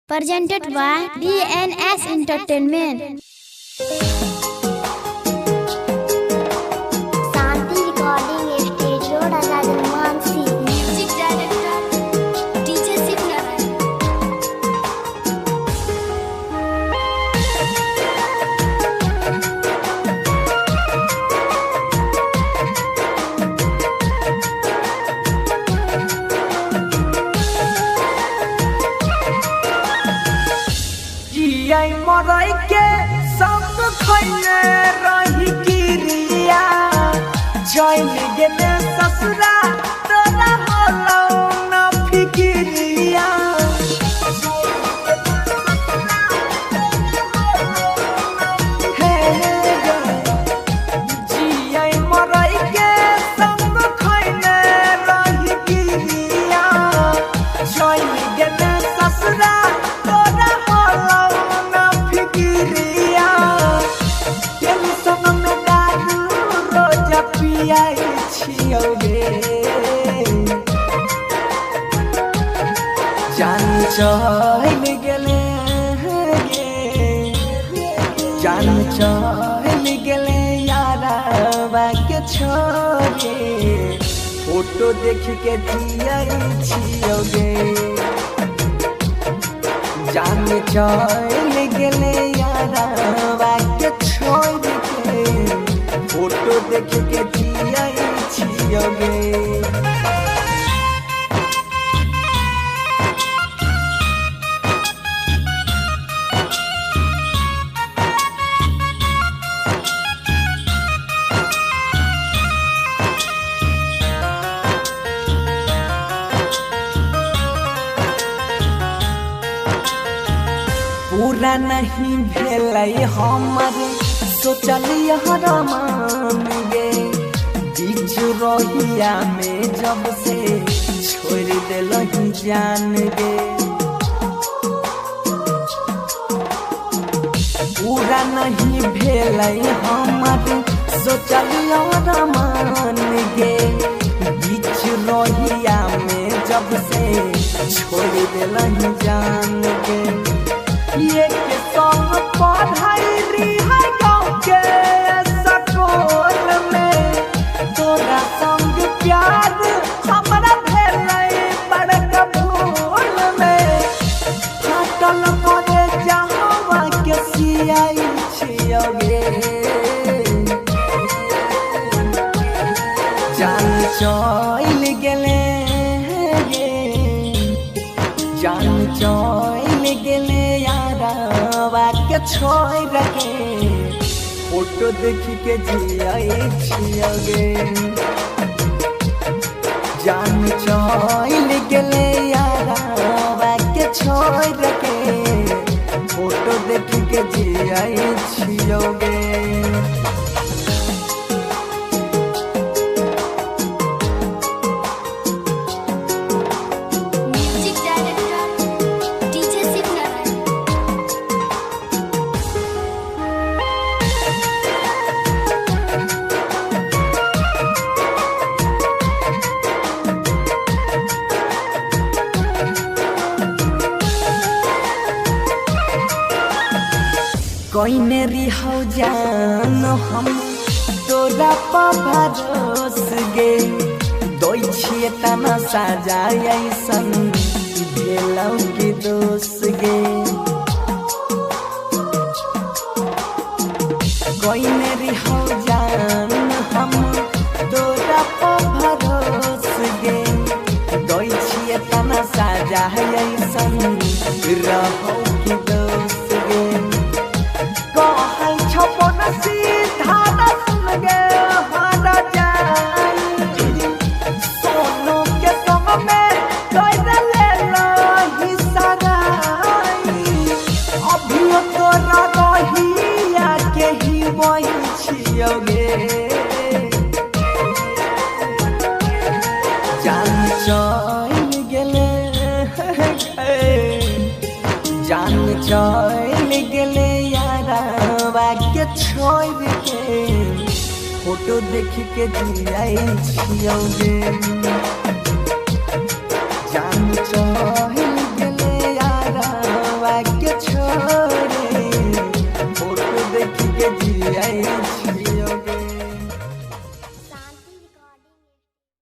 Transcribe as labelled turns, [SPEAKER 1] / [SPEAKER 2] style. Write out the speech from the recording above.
[SPEAKER 1] Presented by DNS Entertainment.
[SPEAKER 2] Shanti recording stage road Azad Mansi
[SPEAKER 1] Music Director DJ Signaran.
[SPEAKER 3] जियै मरै के सब खैले रही गिरिया जैल गेले ससुरा तोरा होलो न फिकिरिया हे जियै मरै के सब खैले रही गिरिया जैल गेले ससुरा तोरा होलो न फिकिरिया टेंशन में दारू रोज पियाई छियौ गे जान चल गेले गे जान चल गेले यारा के छोरे फोटो देख के जियाई छियौ गे जान चल गेले यारा के छोड़ के फोटो देख के जियाई छियौ गे पूरा नहीं भेलै हमर सोचलिय रमान गे बीच रोहिया में जब से छोड़ देलही जान गे पूरा नहीं भेलै हमर सोचलिय रमान गे बीच रोहिया में जब से छोड़ देलही जान गे ये के संग पढ़ाई रही गाँव के स्कूल में तोरा संग प्यार हमरा भेलै बड़का भूल में फाटल पड़े जहवा के सियाई छियौ गे जान चल गेले गे जान चल गेले के छोड़ के फोटो देख के जियाई छियौ गे जान चल गेले यारा के छोड़ के फोटो देख के जियाई छियौ गे
[SPEAKER 1] Music Director DJ Signaran.
[SPEAKER 3] कोइने रिहौ जान हम तोरा पर भरोस गे दोई छिए तना साजाय ऐसन भेलौ के दोस गे कोइने रिहौ जान हम तोरा पर भरोस गे दोई छिए तना साजाय ऐसन रहौ के दोस गे कहै छपन सीधा सुन गे हारा जाई सोनू के संग में कर ले लही सगाई अभियो तोरा रहिया के ही वही छियौ गे जान चल गेले जान चल गेले यारा के छोड़ के फोटो देख के जियाई छियौ गे जान चल गेले यारा जियाई छियौगे।